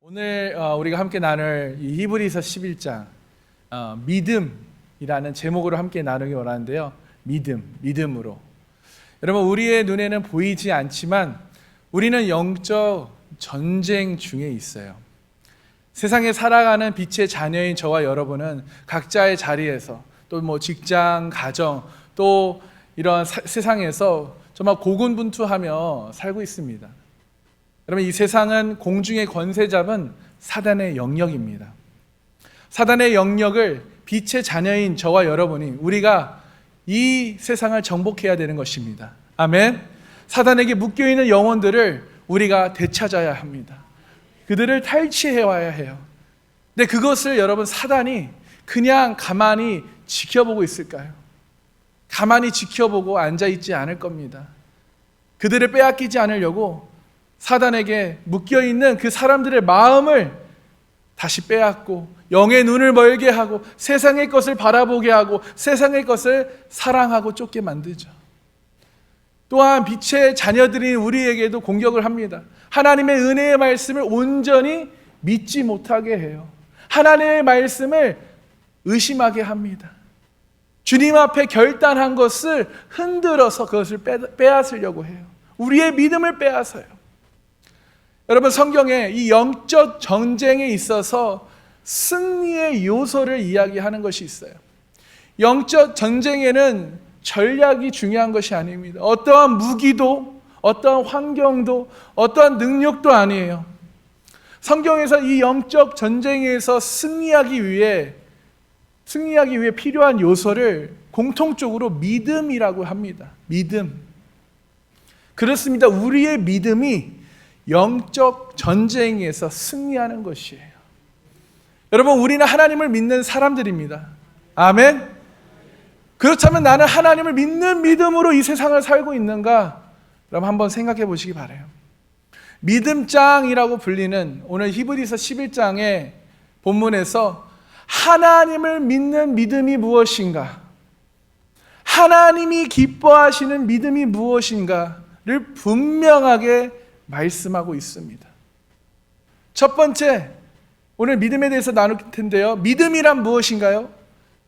오늘 우리가 함께 나눌 이 히브리서 11장 믿음이라는 제목으로 함께 나누기 원하는데요. 믿음으로. 여러분, 우리의 눈에는 보이지 않지만 우리는 영적 전쟁 중에 있어요. 세상에 살아가는 빛의 자녀인 저와 여러분은 각자의 자리에서 또 직장, 가정, 또 이런 세상에서 정말 고군분투하며 살고 있습니다. 여러분, 이 세상은 공중의 권세 잡은 사단의 영역입니다. 사단의 영역을 빛의 자녀인 저와 여러분이 우리가 이 세상을 정복해야 되는 것입니다. 아멘. 사단에게 묶여있는 영혼들을 우리가 되찾아야 합니다. 그들을 탈취해 와야 해요. 근데 그것을 여러분, 사단이 그냥 가만히 지켜보고 있을까요? 가만히 지켜보고 앉아있지 않을 겁니다. 그들을 빼앗기지 않으려고 사단에게 묶여있는 그 사람들의 마음을 다시 빼앗고 영의 눈을 멀게 하고 세상의 것을 바라보게 하고 세상의 것을 사랑하고 쫓게 만들죠. 또한 빛의 자녀들인 우리에게도 공격을 합니다. 하나님의 은혜의 말씀을 온전히 믿지 못하게 해요. 하나님의 말씀을 의심하게 합니다. 주님 앞에 결단한 것을 흔들어서 그것을 빼앗으려고 해요. 우리의 믿음을 빼앗아요. 여러분, 성경에 이 영적 전쟁에 있어서 승리의 요소를 이야기하는 것이 있어요. 영적 전쟁에는 전략이 중요한 것이 아닙니다. 어떠한 무기도, 어떠한 환경도, 어떠한 능력도 아니에요. 성경에서 이 영적 전쟁에서 승리하기 위해 필요한 요소를 공통적으로 믿음이라고 합니다. 믿음. 그렇습니다. 우리의 믿음이 영적 전쟁에서 승리하는 것이에요. 여러분, 우리는 하나님을 믿는 사람들입니다. 아멘. 그렇다면 나는 하나님을 믿는 믿음으로 이 세상을 살고 있는가? 여러분, 한번 생각해 보시기 바라요. 믿음장이라고 불리는 오늘 히브리서 11장의 본문에서 하나님을 믿는 믿음이 무엇인가? 하나님이 기뻐하시는 믿음이 무엇인가를 분명하게 말씀하고 있습니다. 첫 번째, 오늘 믿음에 대해서 나눌 텐데요. 믿음이란 무엇인가요?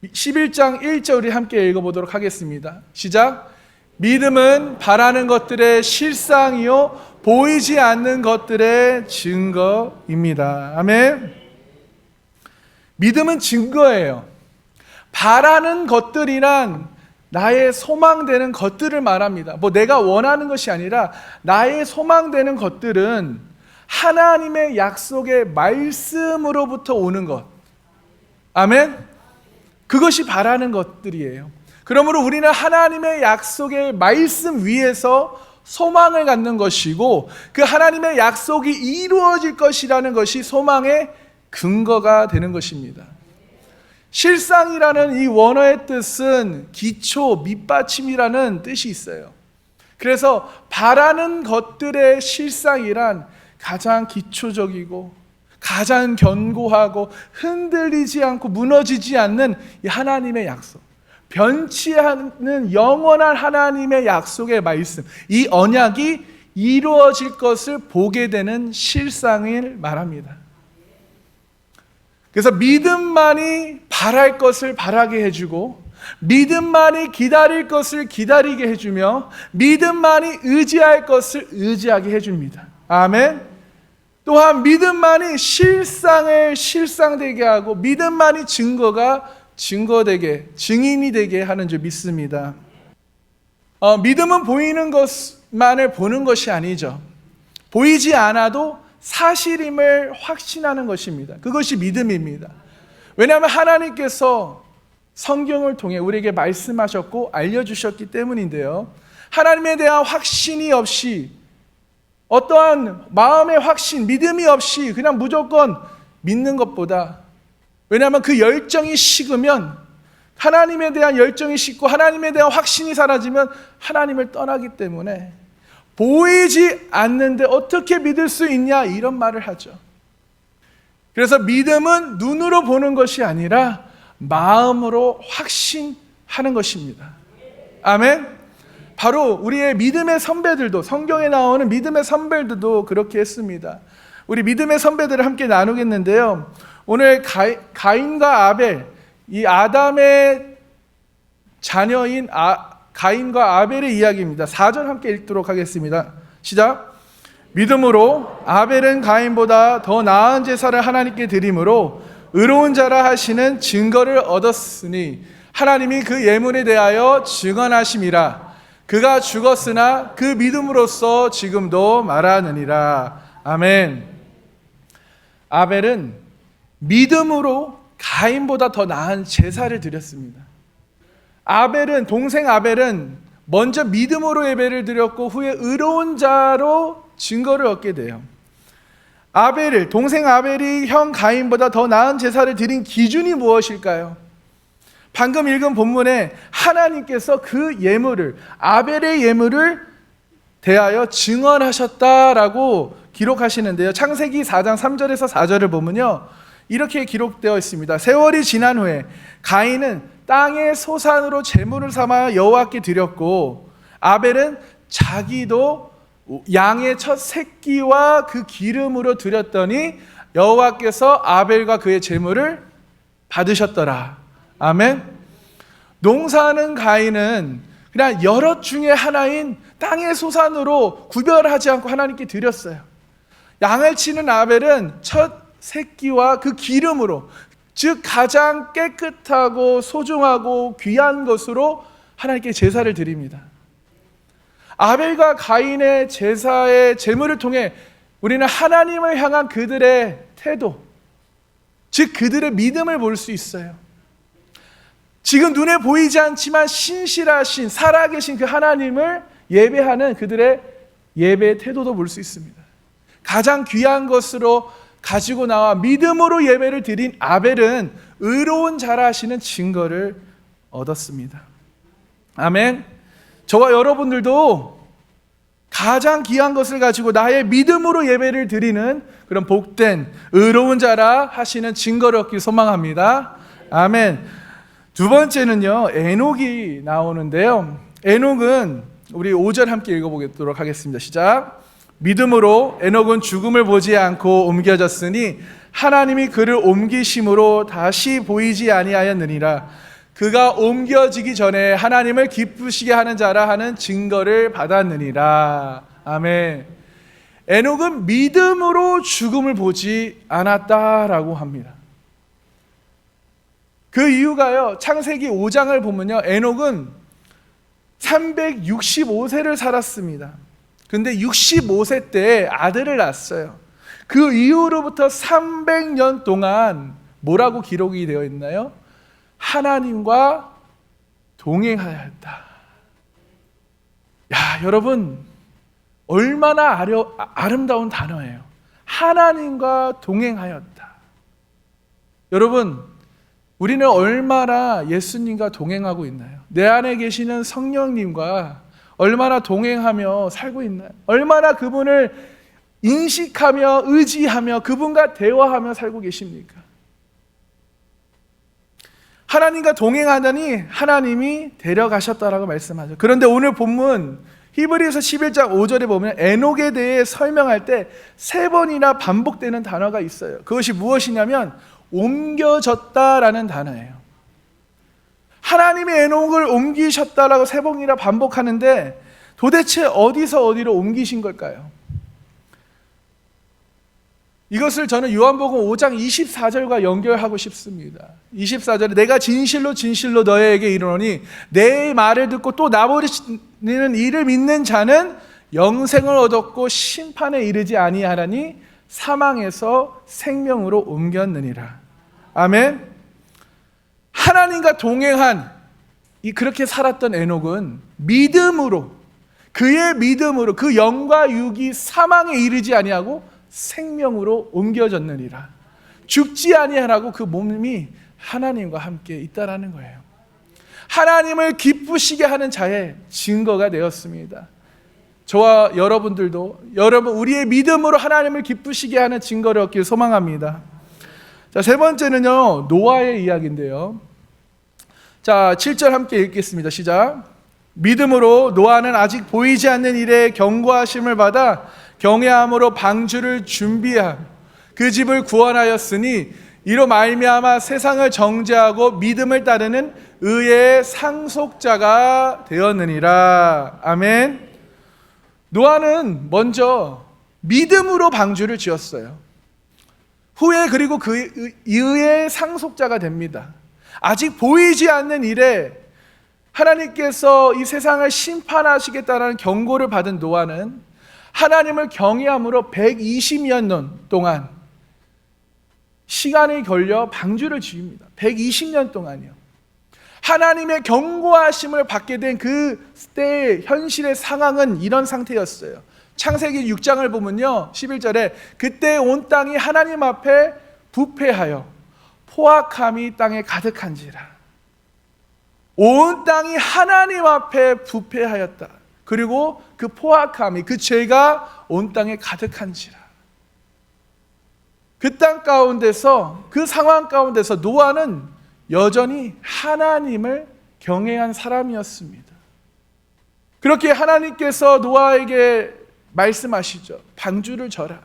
11장 1절 우리 함께 읽어보도록 하겠습니다. 시작. 믿음은 바라는 것들의 실상이요 보이지 않는 것들의 증거입니다. 아멘. 믿음은 증거예요. 바라는 것들이란 나의 소망되는 것들을 말합니다. 내가 원하는 것이 아니라 나의 소망되는 것들은 하나님의 약속의 말씀으로부터 오는 것. 아멘. 그것이 바라는 것들이에요. 그러므로 우리는 하나님의 약속의 말씀 위에서 소망을 갖는 것이고 그 하나님의 약속이 이루어질 것이라는 것이 소망의 근거가 되는 것입니다. 실상이라는 이 원어의 뜻은 기초, 밑받침이라는 뜻이 있어요. 그래서 바라는 것들의 실상이란 가장 기초적이고 가장 견고하고 흔들리지 않고 무너지지 않는 이 하나님의 약속, 변치 않는 영원한 하나님의 약속의 말씀, 이 언약이 이루어질 것을 보게 되는 실상을 말합니다. 그래서 믿음만이 바랄 것을 바라게 해주고 믿음만이 기다릴 것을 기다리게 해주며 믿음만이 의지할 것을 의지하게 해줍니다. 아멘. 또한 믿음만이 실상을 실상되게 하고 믿음만이 증거가 증거되게, 증인이 되게 하는 줄 믿습니다. 믿음은 보이는 것만을 보는 것이 아니죠. 보이지 않아도 사실임을 확신하는 것입니다. 그것이 믿음입니다. 왜냐하면 하나님께서 성경을 통해 우리에게 말씀하셨고 알려주셨기 때문인데요. 하나님에 대한 확신이 없이 어떠한 마음의 확신, 믿음이 없이 그냥 무조건 믿는 것보다, 왜냐하면 그 열정이 식으면, 하나님에 대한 열정이 식고 하나님에 대한 확신이 사라지면 하나님을 떠나기 때문에 보이지 않는데 어떻게 믿을 수 있냐, 이런 말을 하죠. 그래서 믿음은 눈으로 보는 것이 아니라 마음으로 확신하는 것입니다. 아멘. 바로 우리의 믿음의 선배들도, 성경에 나오는 믿음의 선배들도 그렇게 했습니다. 우리 믿음의 선배들을 함께 나누겠는데요. 오늘 가인과 아벨, 이 아담의 자녀인 가인과 아벨의 이야기입니다. 4절 함께 읽도록 하겠습니다. 시작. 믿음으로 아벨은 가인보다 더 나은 제사를 하나님께 드림으로 의로운 자라 하시는 증거를 얻었으니 하나님이 그 예물에 대하여 증언하심이라. 그가 죽었으나 그 믿음으로써 지금도 말하느니라. 아멘. 아벨은 믿음으로 가인보다 더 나은 제사를 드렸습니다. 동생 아벨은 먼저 믿음으로 예배를 드렸고 후에 의로운 자로 증거를 얻게 돼요. 동생 아벨이 형 가인보다 더 나은 제사를 드린 기준이 무엇일까요? 방금 읽은 본문에 하나님께서 그 예물을, 아벨의 예물을 대하여 증언하셨다라고 기록하시는데요. 창세기 4장 3절에서 4절을 보면요, 이렇게 기록되어 있습니다. 세월이 지난 후에 가인은 땅의 소산으로 제물을 삼아 여호와께 드렸고 아벨은 자기도 양의 첫 새끼와 그 기름으로 드렸더니 여호와께서 아벨과 그의 제물을 받으셨더라. 아멘. 농사하는 가인은 그냥 여럿 중에 하나인 땅의 소산으로 구별하지 않고 하나님께 드렸어요. 양을 치는 아벨은 첫 새끼와 그 기름으로, 즉 가장 깨끗하고 소중하고 귀한 것으로 하나님께 제사를 드립니다. 아벨과 가인의 제사의 제물을 통해 우리는 하나님을 향한 그들의 태도, 즉 그들의 믿음을 볼 수 있어요. 지금 눈에 보이지 않지만 신실하신, 살아계신 그 하나님을 예배하는 그들의 예배의 태도도 볼 수 있습니다. 가장 귀한 것으로 가지고 나와 믿음으로 예배를 드린 아벨은 의로운 자라 하시는 증거를 얻었습니다. 아멘. 저와 여러분들도 가장 귀한 것을 가지고 나의 믿음으로 예배를 드리는 그런 복된 의로운 자라 하시는 증거를 얻길 소망합니다. 아멘. 두 번째는요, 에녹이 나오는데요. 에녹은 우리 5절 함께 읽어보도록 하겠습니다. 시작. 믿음으로 에녹은 죽음을 보지 않고 옮겨졌으니 하나님이 그를 옮기심으로 다시 보이지 아니하였느니라. 그가 옮겨지기 전에 하나님을 기쁘시게 하는 자라 하는 증거를 받았느니라. 아멘. 에녹은 믿음으로 죽음을 보지 않았다라고 합니다. 그 이유가요, 창세기 5장을 보면요, 에녹은 365세를 살았습니다. 근데 65세 때 아들을 낳았어요. 그 이후로부터 300년 동안 뭐라고 기록이 되어 있나요? 하나님과 동행하였다. 야, 여러분, 얼마나 아름다운 단어예요. 하나님과 동행하였다. 여러분, 우리는 얼마나 예수님과 동행하고 있나요? 내 안에 계시는 성령님과 얼마나 동행하며 살고 있나요? 얼마나 그분을 인식하며 의지하며 그분과 대화하며 살고 계십니까? 하나님과 동행하더니 하나님이 데려가셨다라고 말씀하죠. 그런데 오늘 본문 히브리서 11장 5절에 보면 에녹에 대해 설명할 때 3번이나 반복되는 단어가 있어요. 그것이 무엇이냐면 옮겨졌다라는 단어예요. 하나님이 에녹을 옮기셨다라고 3번이나 반복하는데 도대체 어디서 어디로 옮기신 걸까요? 이것을 저는 요한복음 5장 24절과 연결하고 싶습니다. 24절에 내가 진실로 진실로 너희에게 이르노니 내 말을 듣고 또 나버리는 이를 믿는 자는 영생을 얻었고 심판에 이르지 아니하라니 사망에서 생명으로 옮겼느니라. 아멘. 하나님과 동행한 그렇게 살았던 에녹은 믿음으로, 그의 믿음으로 그 영과 육이 사망에 이르지 아니하고 생명으로 옮겨졌느니라. 죽지 아니하라고 그 몸이 하나님과 함께 있다라는 거예요. 하나님을 기쁘시게 하는 자의 증거가 되었습니다. 저와 여러분들도 우리의 믿음으로 하나님을 기쁘시게 하는 증거를 얻길 소망합니다. 자, 세 번째는요, 노아의 이야기인데요. 자, 7절 함께 읽겠습니다. 시작. 믿음으로 노아는 아직 보이지 않는 일에 경고하심을 받아 경외함으로 방주를 준비하며 그 집을 구원하였으니 이로 말미암아 세상을 정죄하고 믿음을 따르는 의의 상속자가 되었느니라. 아멘. 노아는 먼저 믿음으로 방주를 지었어요. 후에 그리고 그 의의 상속자가 됩니다. 아직 보이지 않는 일에 하나님께서 이 세상을 심판하시겠다는 경고를 받은 노아는 하나님을 경외함으로 120년 동안 시간이 걸려 방주를 지읍니다. 120년 동안이요. 하나님의 경고하심을 받게 된 그때의 현실의 상황은 이런 상태였어요. 창세기 6장을 보면요, 11절에 그때 온 땅이 하나님 앞에 부패하여 포악함이 땅에 가득한지라. 온 땅이 하나님 앞에 부패하였다. 그리고 그 포악함이, 그 죄가 온 땅에 가득한지라. 그 땅 가운데서, 그 상황 가운데서 노아는 여전히 하나님을 경외한 사람이었습니다. 그렇게 하나님께서 노아에게 말씀하시죠. 방주를 져라.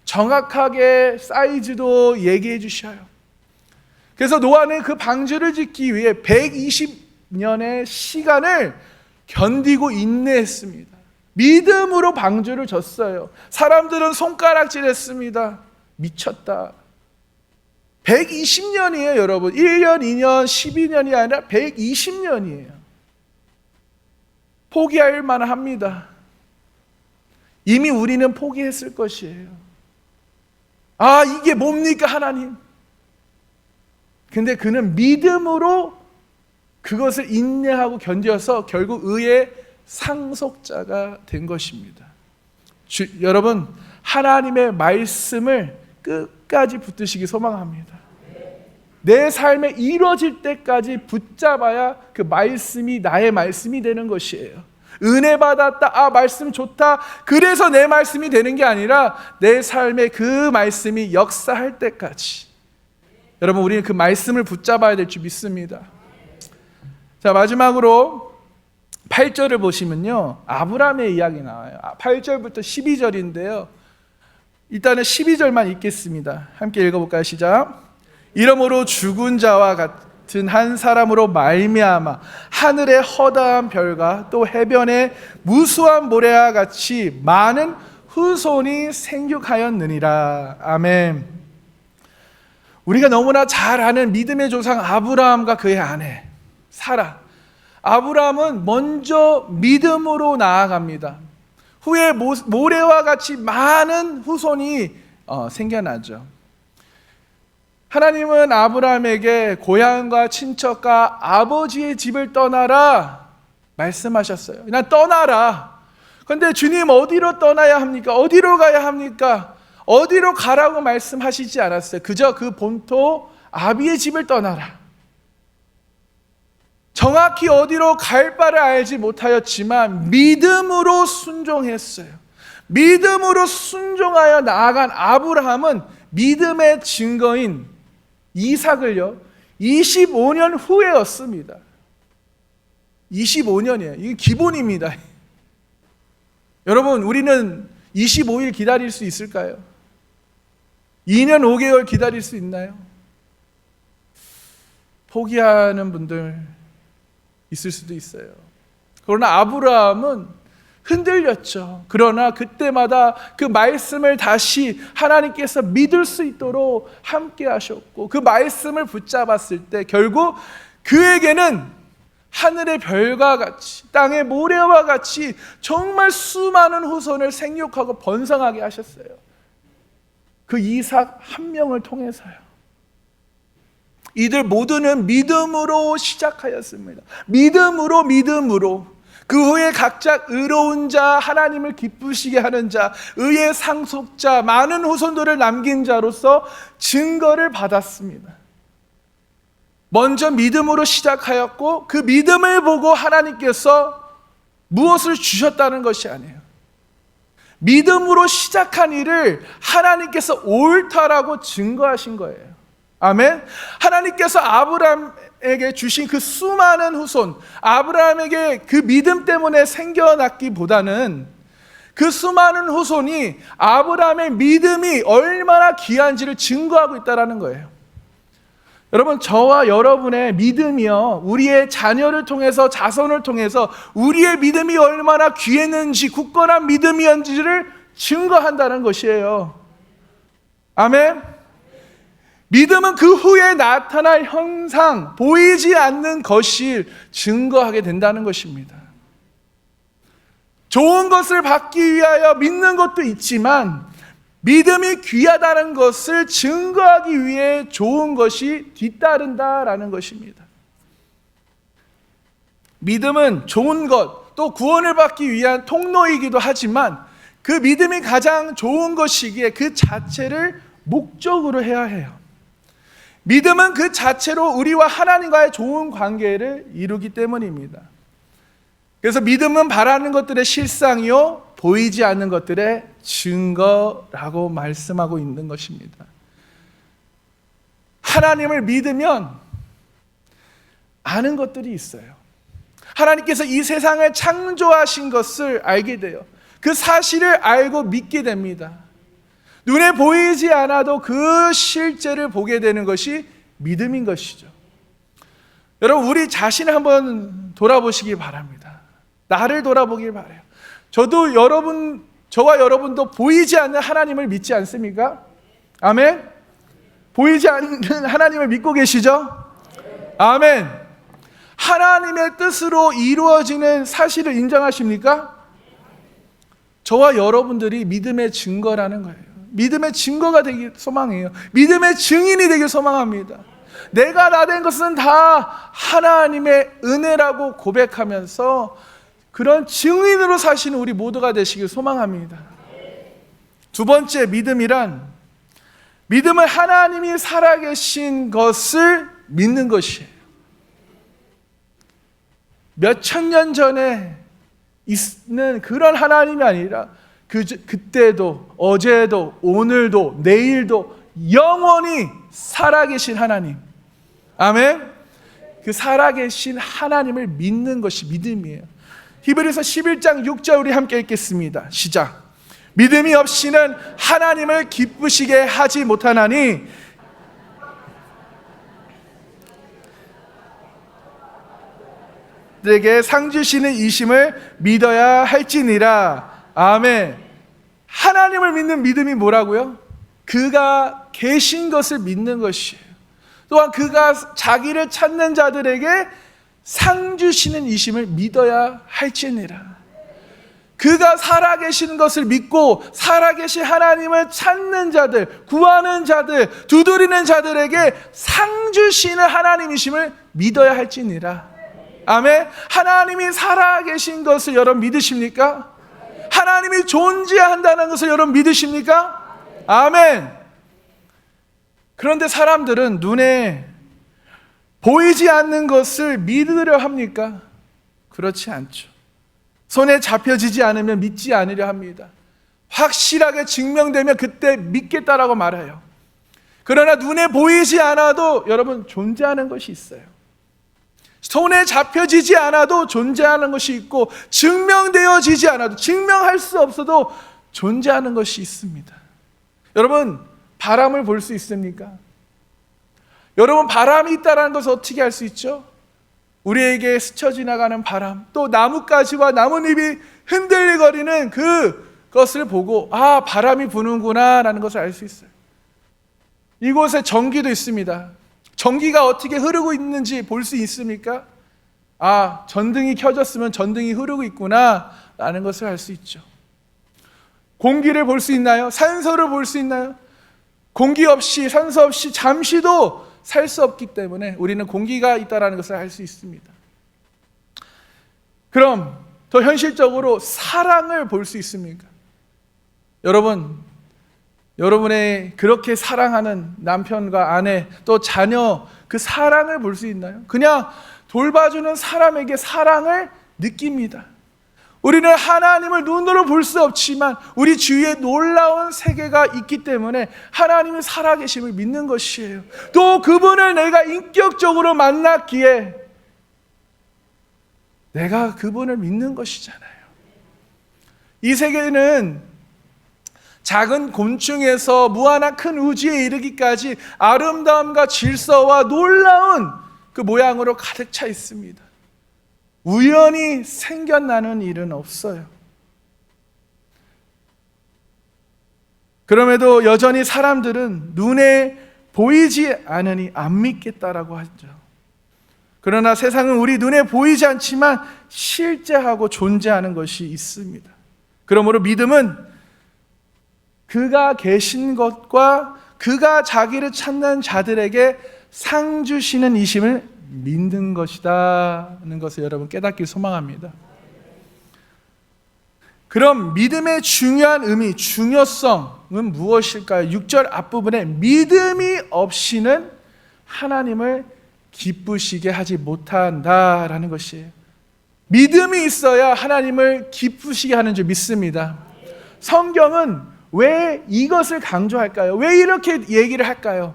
정확하게 사이즈도 얘기해 주셔요. 그래서 노아는 그 방주를 짓기 위해 120년의 시간을 견디고 인내했습니다. 믿음으로 방주를 졌어요. 사람들은 손가락질했습니다. 미쳤다. 120년이에요, 여러분. 1년, 2년, 12년이 아니라 120년이에요. 포기할 만합니다. 이미 우리는 포기했을 것이에요. 아, 이게 뭡니까, 하나님? 근데 그는 믿음으로 그것을 인내하고 견뎌서 결국 의의 상속자가 된 것입니다. 여러분, 하나님의 말씀을 끝까지 붙드시기 소망합니다. 내 삶에 이루어질 때까지 붙잡아야 그 말씀이 나의 말씀이 되는 것이에요. 은혜 받았다, 아 말씀 좋다, 그래서 내 말씀이 되는 게 아니라 내 삶에 그 말씀이 역사할 때까지, 여러분, 우리는 그 말씀을 붙잡아야 될 줄 믿습니다. 자, 마지막으로 8절을 보시면요, 아브라함의 이야기 나와요. 8절부터 12절인데요 일단은 12절만 읽겠습니다. 함께 읽어볼까요? 시작. 이러므로 죽은 자와 같은 한 사람으로 말미암아 하늘의 허다한 별과 또 해변의 무수한 모래와 같이 많은 후손이 생육하였느니라. 아멘. 우리가 너무나 잘 아는 믿음의 조상 아브라함과 그의 아내 사라. 아브라함은 먼저 믿음으로 나아갑니다. 후에 모래와 같이 많은 후손이 생겨나죠. 하나님은 아브라함에게 고향과 친척과 아버지의 집을 떠나라 말씀하셨어요. 그냥 떠나라. 그런데 주님 어디로 떠나야 합니까? 어디로 가야 합니까? 어디로 가라고 말씀하시지 않았어요. 그저 그 본토 아비의 집을 떠나라. 정확히 어디로 갈 바를 알지 못하였지만 믿음으로 순종했어요. 믿음으로 순종하여 나아간 아브라함은 믿음의 증거인 이삭을요 25년 후에 얻습니다. 25년이에요. 이게 기본입니다. 여러분, 우리는 25일 기다릴 수 있을까요? 2년 5개월 기다릴 수 있나요? 포기하는 분들 있을 수도 있어요. 그러나 아브라함은 흔들렸죠. 그러나 그때마다 그 말씀을 다시 하나님께서 믿을 수 있도록 함께 하셨고, 그 말씀을 붙잡았을 때 결국 그에게는 하늘의 별과 같이 땅의 모래와 같이 정말 수많은 후손을 생육하고 번성하게 하셨어요. 그 이삭 한 명을 통해서요. 이들 모두는 믿음으로 시작하였습니다. 믿음으로 그 후에 각자 의로운 자, 하나님을 기쁘시게 하는 자, 의의 상속자, 많은 후손들을 남긴 자로서 증거를 받았습니다. 먼저 믿음으로 시작하였고 그 믿음을 보고 하나님께서 무엇을 주셨다는 것이 아니에요. 믿음으로 시작한 일을 하나님께서 옳다라고 증거하신 거예요. 아멘. 하나님께서 아브라함에게 주신 그 수많은 후손, 아브라함에게 그 믿음 때문에 생겨났기보다는 그 수많은 후손이 아브라함의 믿음이 얼마나 귀한지를 증거하고 있다는 거예요. 여러분, 저와 여러분의 믿음이요, 우리의 자녀를 통해서, 자손을 통해서 우리의 믿음이 얼마나 귀했는지, 굳건한 믿음이었는지를 증거한다는 것이에요. 아멘. 믿음은 그 후에 나타날 형상, 보이지 않는 것을 증거하게 된다는 것입니다. 좋은 것을 받기 위하여 믿는 것도 있지만 믿음이 귀하다는 것을 증거하기 위해 좋은 것이 뒤따른다라는 것입니다. 믿음은 좋은 것, 또 구원을 받기 위한 통로이기도 하지만 그 믿음이 가장 좋은 것이기에 그 자체를 목적으로 해야 해요. 믿음은 그 자체로 우리와 하나님과의 좋은 관계를 이루기 때문입니다. 그래서 믿음은 바라는 것들의 실상이요, 보이지 않는 것들의 증거라고 말씀하고 있는 것입니다. 하나님을 믿으면 아는 것들이 있어요. 하나님께서 이 세상을 창조하신 것을 알게 돼요. 그 사실을 알고 믿게 됩니다. 눈에 보이지 않아도 그 실제를 보게 되는 것이 믿음인 것이죠. 여러분, 우리 자신을 한번 돌아보시기 바랍니다. 나를 돌아보길 바라요. 저와 여러분도 보이지 않는 하나님을 믿지 않습니까? 아멘. 보이지 않는 하나님을 믿고 계시죠? 아멘. 하나님의 뜻으로 이루어지는 사실을 인정하십니까? 저와 여러분들이 믿음의 증거라는 거예요. 믿음의 증거가 되길 소망해요. 믿음의 증인이 되길 소망합니다. 내가 나 된 것은 다 하나님의 은혜라고 고백하면서 그런 증인으로 사시는 우리 모두가 되시길 소망합니다. 두 번째, 믿음은 하나님이 살아계신 것을 믿는 것이에요. 몇천 년 전에 있는 그런 하나님이 아니라 그때도, 어제도, 오늘도, 내일도 영원히 살아계신 하나님. 아멘. 그 살아계신 하나님을 믿는 것이 믿음이에요. 히브리서 11장 6절 우리 함께 읽겠습니다. 시작. 믿음이 없이는 하나님을 기쁘시게 하지 못하나니 들에게 상 주시는 이심을 믿어야 할지니라. 아멘. 하나님을 믿는 믿음이 뭐라고요? 그가 계신 것을 믿는 것이에요. 또한 그가 자기를 찾는 자들에게 상 주시는 이심을 믿어야 할지니라. 그가 살아계신 것을 믿고 살아계신 하나님을 찾는 자들, 구하는 자들, 두드리는 자들에게 상 주시는 하나님이심을 믿어야 할지니라. 아멘. 하나님이 살아계신 것을 여러분 믿으십니까? 하나님이 존재한다는 것을 여러분 믿으십니까? 아멘. 그런데 사람들은 눈에 보이지 않는 것을 믿으려 합니까? 그렇지 않죠. 손에 잡혀지지 않으면 믿지 않으려 합니다. 확실하게 증명되면 그때 믿겠다라고 말해요. 그러나 눈에 보이지 않아도 여러분 존재하는 것이 있어요. 손에 잡혀지지 않아도 존재하는 것이 있고, 증명되어지지 않아도, 증명할 수 없어도 존재하는 것이 있습니다. 여러분, 바람을 볼 수 있습니까? 여러분, 바람이 있다는 것을 어떻게 알 수 있죠? 우리에게 스쳐 지나가는 바람, 또 나뭇가지와 나뭇잎이 흔들거리는 그것을 보고 아, 바람이 부는구나 라는 것을 알 수 있어요. 이곳에 전기도 있습니다. 전기가 어떻게 흐르고 있는지 볼 수 있습니까? 아, 전등이 켜졌으면 전등이 흐르고 있구나 라는 것을 알 수 있죠. 공기를 볼 수 있나요? 산소를 볼 수 있나요? 공기 없이, 산소 없이 잠시도 살 수 없기 때문에 우리는 공기가 있다는 것을 알 수 있습니다. 그럼 더 현실적으로 사랑을 볼 수 있습니까? 여러분의 그렇게 사랑하는 남편과 아내, 또 자녀, 그 사랑을 볼 수 있나요? 그냥 돌봐주는 사람에게 사랑을 느낍니다. 우리는 하나님을 눈으로 볼 수 없지만 우리 주위에 놀라운 세계가 있기 때문에 하나님이 살아계심을 믿는 것이에요. 또 그분을 내가 인격적으로 만났기에 내가 그분을 믿는 것이잖아요. 이 세계는 작은 곤충에서 무한한 큰 우주에 이르기까지 아름다움과 질서와 놀라운 그 모양으로 가득 차 있습니다. 우연히 생겨나는 일은 없어요. 그럼에도 여전히 사람들은 눈에 보이지 않으니 안 믿겠다라고 하죠. 그러나 세상은 우리 눈에 보이지 않지만 실제하고 존재하는 것이 있습니다. 그러므로 믿음은 그가 계신 것과 그가 자기를 찾는 자들에게 상 주시는 이심을 믿는 것이다는 것을 여러분 깨닫길 소망합니다. 그럼 믿음의 중요한 의미, 중요성은 무엇일까요? 6절 앞부분에 믿음이 없이는 하나님을 기쁘시게 하지 못한다라는 것이에요. 믿음이 있어야 하나님을 기쁘시게 하는 줄 믿습니다. 성경은 왜 이것을 강조할까요? 왜 이렇게 얘기를 할까요?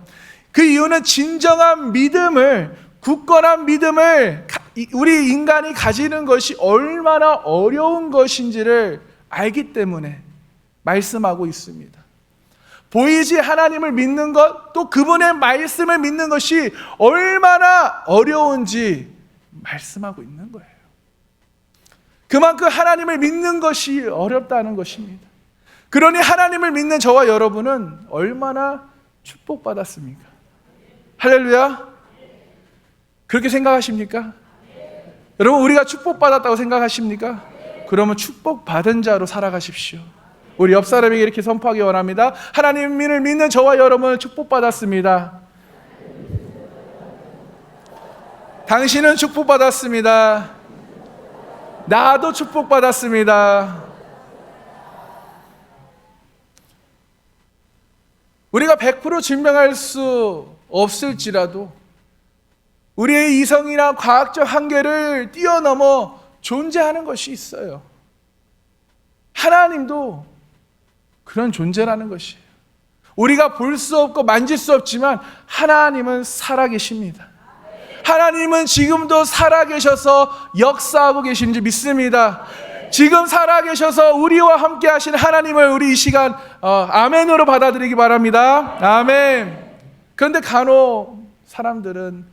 그 이유는 진정한 믿음을, 굳건한 믿음을 우리 인간이 가지는 것이 얼마나 어려운 것인지를 알기 때문에 말씀하고 있습니다. 보이지 하나님을 믿는 것, 또 그분의 말씀을 믿는 것이 얼마나 어려운지 말씀하고 있는 거예요. 그만큼 하나님을 믿는 것이 어렵다는 것입니다. 그러니 하나님을 믿는 저와 여러분은 얼마나 축복받았습니까? 할렐루야! 그렇게 생각하십니까? 여러분, 우리가 축복받았다고 생각하십니까? 그러면 축복받은 자로 살아가십시오. 우리 옆 사람에게 이렇게 선포하기 원합니다. 하나님을 믿는 저와 여러분은 축복받았습니다. 당신은 축복받았습니다. 나도 축복받았습니다. 우리가 100% 증명할 수 없을지라도 우리의 이성이나 과학적 한계를 뛰어넘어 존재하는 것이 있어요. 하나님도 그런 존재라는 것이에요. 우리가 볼 수 없고 만질 수 없지만 하나님은 살아계십니다. 하나님은 지금도 살아계셔서 역사하고 계신지 믿습니다. 지금 살아계셔서 우리와 함께 하신 하나님을 우리 이 시간 아멘으로 받아들이기 바랍니다. 아멘. 그런데 간혹 사람들은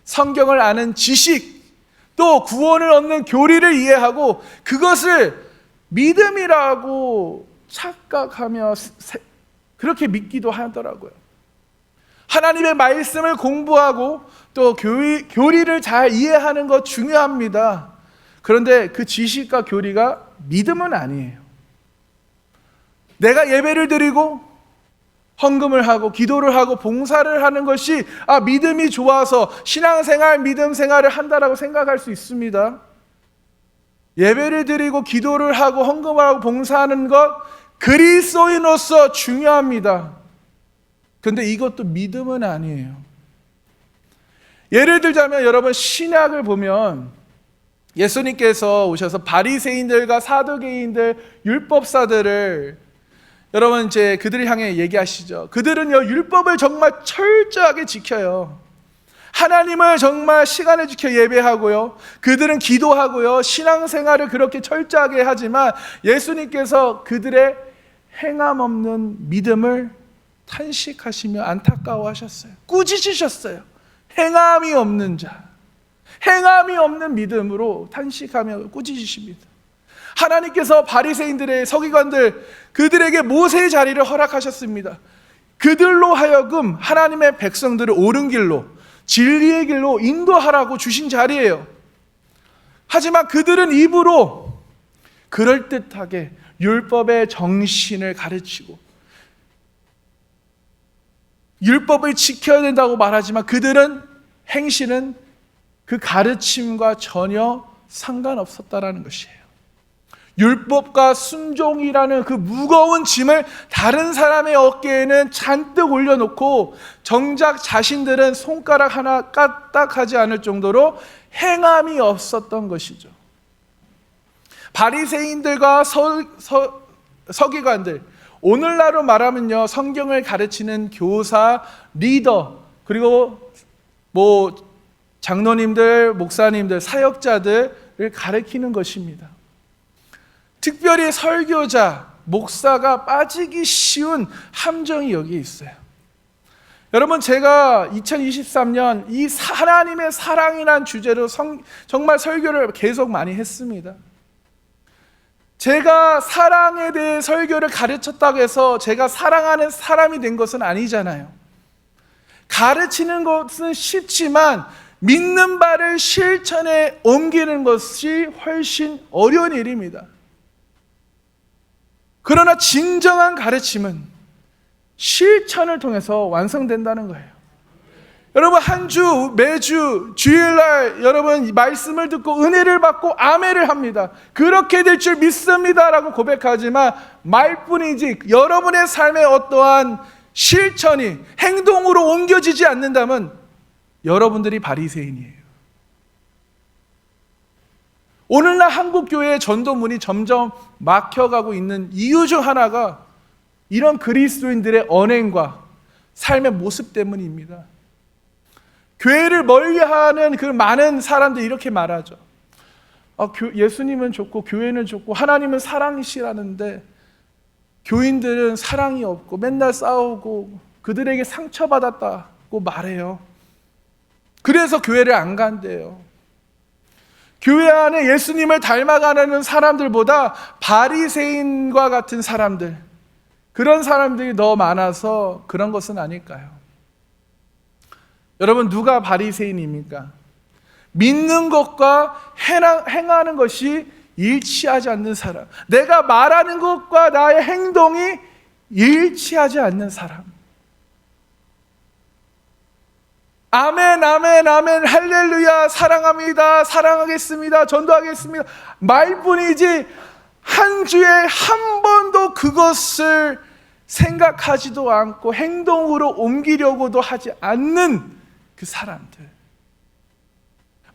성경을 아는 지식, 또 구원을 얻는 교리를 이해하고 그것을 믿음이라고 착각하며 그렇게 믿기도 하더라고요. 하나님의 말씀을 공부하고 또 교리를 잘 이해하는 것 중요합니다. 그런데 그 지식과 교리가 믿음은 아니에요. 내가 예배를 드리고 헌금을 하고 기도를 하고 봉사를 하는 것이 믿음이 좋아서 신앙생활, 믿음 생활을 한다라고 생각할 수 있습니다. 예배를 드리고 기도를 하고 헌금을 하고 봉사하는 것 그리스도인으로서 중요합니다. 그런데 이것도 믿음은 아니에요. 예를 들자면 여러분 신약을 보면 예수님께서 오셔서 바리새인들과 사두개인들, 율법사들을 여러분 이제 그들을 향해 얘기하시죠. 그들은요 율법을 정말 철저하게 지켜요. 하나님을 정말 시간을 지켜 예배하고요. 그들은 기도하고요. 신앙생활을 그렇게 철저하게 하지만 예수님께서 그들의 행함 없는 믿음을 탄식하시며 안타까워하셨어요. 꾸짖으셨어요. 행함이 없는 자, 행함이 없는 믿음으로 탄식하며 꾸짖으십니다. 하나님께서 바리새인들의 서기관들 그들에게 모세의 자리를 허락하셨습니다. 그들로 하여금 하나님의 백성들을 옳은 길로 진리의 길로 인도하라고 주신 자리예요. 하지만 그들은 입으로 그럴듯하게 율법의 정신을 가르치고 율법을 지켜야 된다고 말하지만 그들은 행실은 그 가르침과 전혀 상관없었다라는 것이에요. 율법과 순종이라는 그 무거운 짐을 다른 사람의 어깨에는 잔뜩 올려놓고 정작 자신들은 손가락 하나 까딱하지 않을 정도로 행함이 없었던 것이죠. 바리새인들과 서기관들, 오늘날로 말하면요 성경을 가르치는 교사, 리더, 그리고 장로님들, 목사님들, 사역자들을 가르치는 것입니다. 특별히 설교자, 목사가 빠지기 쉬운 함정이 여기에 있어요. 여러분, 제가 2023년 이 하나님의 사랑이란 주제로 정말 설교를 계속 많이 했습니다. 제가 사랑에 대해 설교를 가르쳤다고 해서 제가 사랑하는 사람이 된 것은 아니잖아요. 가르치는 것은 쉽지만 믿는 바를 실천에 옮기는 것이 훨씬 어려운 일입니다. 그러나 진정한 가르침은 실천을 통해서 완성된다는 거예요. 여러분, 한 주 매주 주일날 여러분 말씀을 듣고 은혜를 받고 아멘을 합니다. 그렇게 될 줄 믿습니다라고 고백하지만 말뿐이지 여러분의 삶에 어떠한 실천이 행동으로 옮겨지지 않는다면 여러분들이 바리새인이에요. 오늘날 한국 교회의 전도문이 점점 막혀가고 있는 이유 중 하나가 이런 그리스도인들의 언행과 삶의 모습 때문입니다. 교회를 멀리하는 그 많은 사람들이 이렇게 말하죠. 예수님은 좋고 교회는 좋고 하나님은 사랑이시라는데 교인들은 사랑이 없고 맨날 싸우고 그들에게 상처받았다고 말해요. 그래서 교회를 안 간대요. 교회 안에 예수님을 닮아가는 사람들보다 바리새인과 같은 사람들, 그런 사람들이 더 많아서 그런 것은 아닐까요? 여러분, 누가 바리새인입니까? 믿는 것과 행하는 것이 일치하지 않는 사람, 내가 말하는 것과 나의 행동이 일치하지 않는 사람. 아멘, 아멘, 아멘, 할렐루야, 사랑합니다, 사랑하겠습니다, 전도하겠습니다 말뿐이지 한 주에 한 번도 그것을 생각하지도 않고 행동으로 옮기려고도 하지 않는 그 사람들,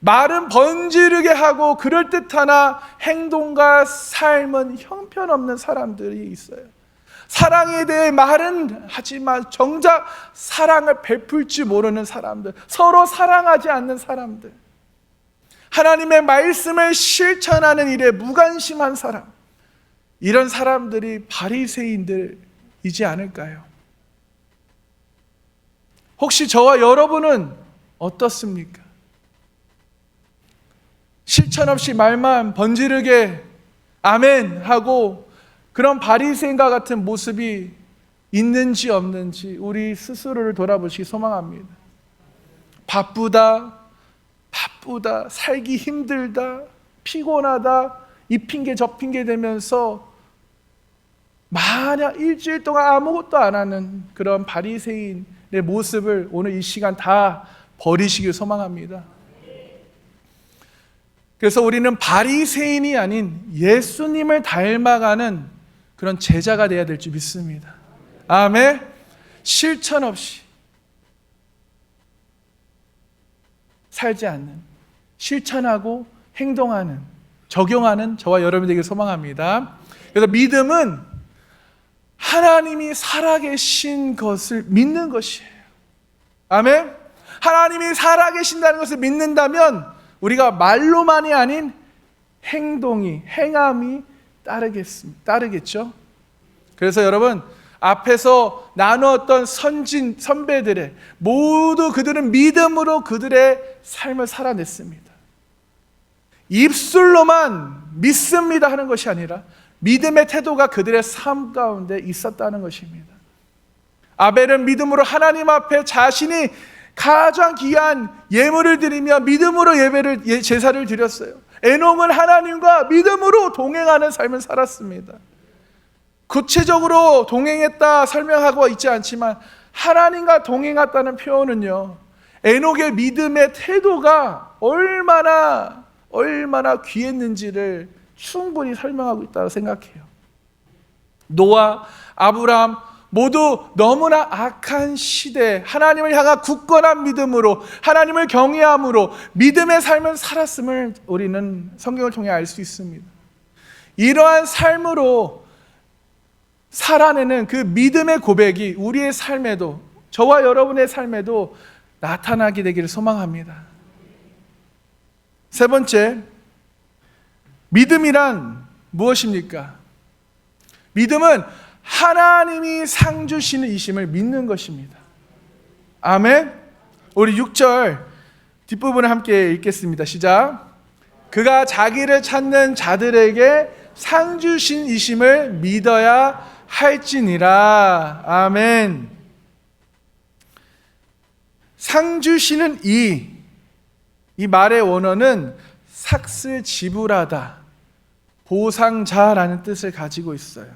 말은 번지르게 하고 그럴듯하나 행동과 삶은 형편없는 사람들이 있어요. 사랑에 대해 말은 하지만 정작 사랑을 베풀지 모르는 사람들, 서로 사랑하지 않는 사람들, 하나님의 말씀을 실천하는 일에 무관심한 사람, 이런 사람들이 바리새인들이지 않을까요? 혹시 저와 여러분은 어떻습니까? 실천 없이 말만 번지르게 아멘 하고 그런 바리새인과 같은 모습이 있는지 없는지 우리 스스로를 돌아보시기 소망합니다. 바쁘다, 살기 힘들다, 피곤하다, 이 핑계 저 핑계 대면서 만약 일주일 동안 아무것도 안 하는 그런 바리새인의 모습을 오늘 이 시간 다 버리시길 소망합니다. 그래서 우리는 바리새인이 아닌 예수님을 닮아가는 그런 제자가 되어야 될 줄 믿습니다. 아멘. 실천 없이 살지 않는, 실천하고 행동하는, 적용하는 저와 여러분이 되길 소망합니다. 그래서 믿음은 하나님이 살아계신 것을 믿는 것이에요. 아멘. 하나님이 살아계신다는 것을 믿는다면 우리가 말로만이 아닌 행함이 따르겠죠. 그래서 여러분, 앞에서 나누었던 선배들의 모두 그들은 믿음으로 그들의 삶을 살아냈습니다. 입술로만 믿습니다 하는 것이 아니라 믿음의 태도가 그들의 삶 가운데 있었다는 것입니다. 아벨은 믿음으로 하나님 앞에 자신이 가장 귀한 예물을 드리며 믿음으로 제사를 드렸어요. 에녹은 하나님과 믿음으로 동행하는 삶을 살았습니다. 구체적으로 동행했다 설명하고 있지 않지만 하나님과 동행했다는 표현은요, 에녹의 믿음의 태도가 얼마나 귀했는지를 충분히 설명하고 있다고 생각해요. 노아, 아브라함 모두 너무나 악한 시대에 하나님을 향한 굳건한 믿음으로, 하나님을 경외함으로 믿음의 삶을 살았음을 우리는 성경을 통해 알 수 있습니다. 이러한 삶으로 살아내는 그 믿음의 고백이 우리의 삶에도, 저와 여러분의 삶에도 나타나게 되기를 소망합니다. 세 번째, 믿음이란 무엇입니까? 믿음은 하나님이 상 주시는 이심을 믿는 것입니다. 아멘. 우리 6절 뒷부분을 함께 읽겠습니다. 시작. 그가 자기를 찾는 자들에게 상 주신 이심을 믿어야 할지니라. 아멘. 상 주시는 이 말의 원어는 삭스 지불하다, 보상자라는 뜻을 가지고 있어요.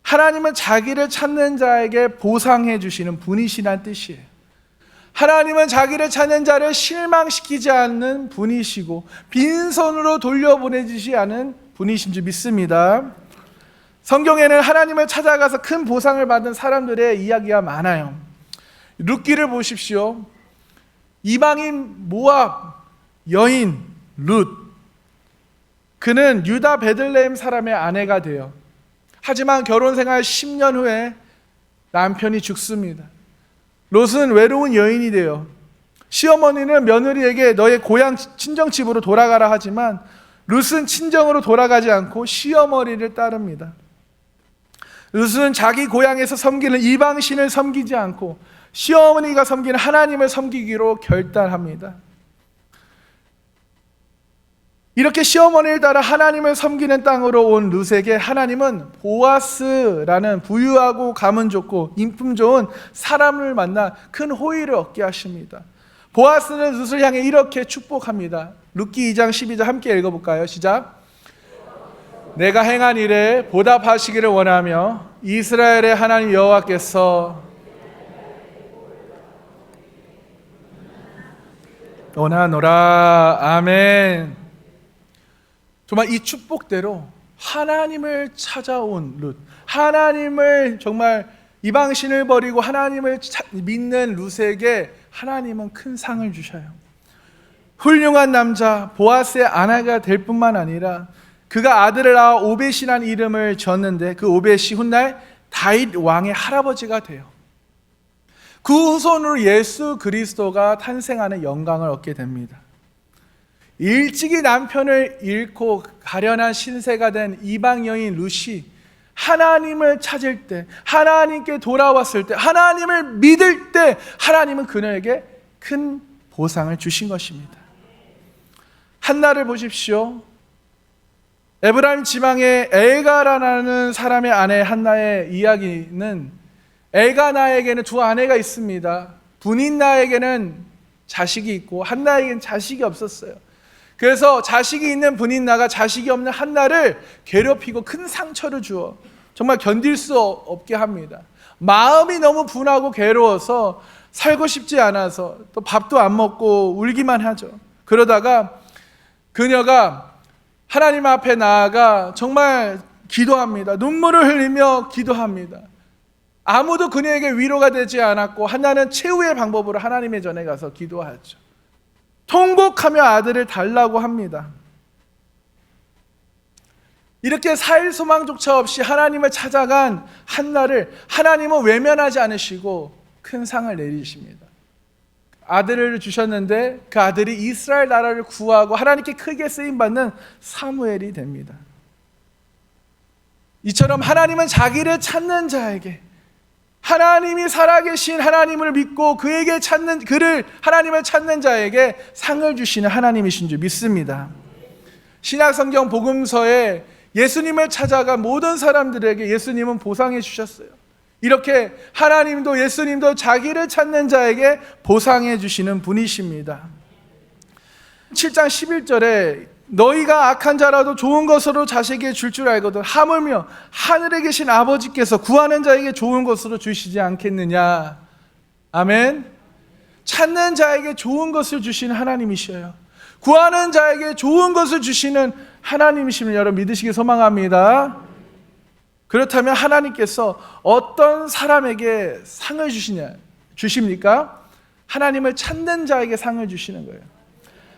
하나님은 자기를 찾는 자에게 보상해 주시는 분이시란 뜻이에요. 하나님은 자기를 찾는 자를 실망시키지 않는 분이시고 빈손으로 돌려보내주지 않은 분이신 줄 믿습니다. 성경에는 하나님을 찾아가서 큰 보상을 받은 사람들의 이야기가 많아요. 룻기를 보십시오. 이방인 모압 여인 룻, 그는 유다 베들레헴 사람의 아내가 돼요. 하지만 결혼 생활 10년 후에 남편이 죽습니다. 롯은 외로운 여인이 돼요. 시어머니는 며느리에게 너의 고향 친정집으로 돌아가라 하지만 룻은 친정으로 돌아가지 않고 시어머니를 따릅니다. 룻은 자기 고향에서 섬기는 이방신을 섬기지 않고 시어머니가 섬기는 하나님을 섬기기로 결단합니다. 이렇게 시어머니를 따라 하나님을 섬기는 땅으로 온 룻에게 하나님은 보아스라는 부유하고 가문 좋고 인품 좋은 사람을 만나 큰 호의를 얻게 하십니다. 보아스는 룻을 향해 이렇게 축복합니다. 룻기 2장 12절 함께 읽어볼까요? 시작. 내가 행한 일에 보답하시기를 원하며 이스라엘의 하나님 여호와께서 원하노라. 아멘. 정말 이 축복대로 하나님을 찾아온 룻, 하나님을 정말 이방신을 버리고 하나님을 믿는 룻에게 하나님은 큰 상을 주셔요. 훌륭한 남자 보아스의 아내가 될 뿐만 아니라 그가 아들을 낳아 오벳이라는 이름을 지었는데 그 오벳이 훗날 다윗 왕의 할아버지가 돼요. 그 후손으로 예수 그리스도가 탄생하는 영광을 얻게 됩니다. 일찍이 남편을 잃고 가련한 신세가 된 이방 여인 룻이 하나님을 찾을 때, 하나님께 돌아왔을 때, 하나님을 믿을 때 하나님은 그녀에게 큰 보상을 주신 것입니다. 한나를 보십시오. 에브라임 지방의 엘가라는 사람의 아내 한나의 이야기는 엘가나에게는 두 아내가 있습니다. 분인나에게는 자식이 있고 한나에게는 자식이 없었어요. 그래서 자식이 있는 분인나가 자식이 없는 한나를 괴롭히고 큰 상처를 주어 정말 견딜 수 없게 합니다. 마음이 너무 분하고 괴로워서 살고 싶지 않아서 또 밥도 안 먹고 울기만 하죠. 그러다가 그녀가 하나님 앞에 나아가 정말 기도합니다. 눈물을 흘리며 기도합니다. 아무도 그녀에게 위로가 되지 않았고 한나는 최후의 방법으로 하나님의 전에 가서 기도하죠. 통곡하며 아들을 달라고 합니다. 이렇게 살 소망조차 없이 하나님을 찾아간 한나를 하나님은 외면하지 않으시고 큰 상을 내리십니다. 아들을 주셨는데 그 아들이 이스라엘 나라를 구하고 하나님께 크게 쓰임받는 사무엘이 됩니다. 이처럼 하나님은 자기를 찾는 자에게, 하나님이 살아계신 하나님을 믿고 그에게 찾는 그를 하나님을 찾는 자에게 상을 주시는 하나님이신 줄 믿습니다. 신약성경 복음서에 예수님을 찾아간 모든 사람들에게 예수님은 보상해 주셨어요. 이렇게 하나님도 예수님도 자기를 찾는 자에게 보상해 주시는 분이십니다. 7장 11절에 너희가 악한 자라도 좋은 것으로 자식에게 줄 줄 알거든 하물며 하늘에 계신 아버지께서 구하는 자에게 좋은 것으로 주시지 않겠느냐. 아멘. 찾는 자에게 좋은 것을 주시는 하나님이셔요. 구하는 자에게 좋은 것을 주시는 하나님이심을 여러분 믿으시기 소망합니다. 그렇다면 하나님께서 어떤 사람에게 상을 주십니까? 하나님을 찾는 자에게 상을 주시는 거예요.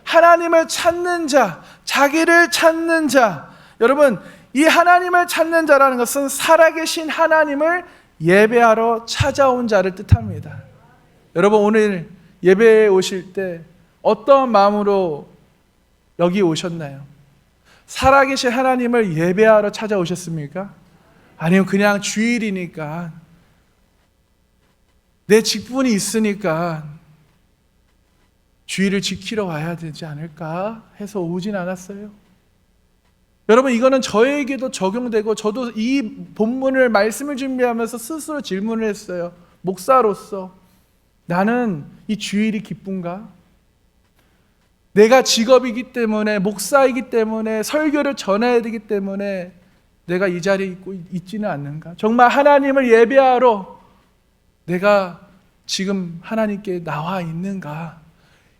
하나님을 찾는 자, 자기를 찾는 자. 여러분, 이 하나님을 찾는 자라는 것은 살아계신 하나님을 예배하러 찾아온 자를 뜻합니다. 여러분, 오늘 예배에 오실 때 어떤 마음으로 여기 오셨나요? 살아계신 하나님을 예배하러 찾아오셨습니까? 아니면 그냥 주일이니까, 내 직분이 있으니까 주일을 지키러 와야 되지 않을까 해서 오진 않았어요. 여러분, 이거는 저에게도 적용되고, 저도 이 본문을 말씀을 준비하면서 스스로 질문을 했어요. 목사로서 나는 이 주일이 기쁜가? 내가 직업이기 때문에, 목사이기 때문에, 설교를 전해야 되기 때문에 내가 이 자리에 있지는 않는가? 정말 하나님을 예배하러 내가 지금 하나님께 나와 있는가?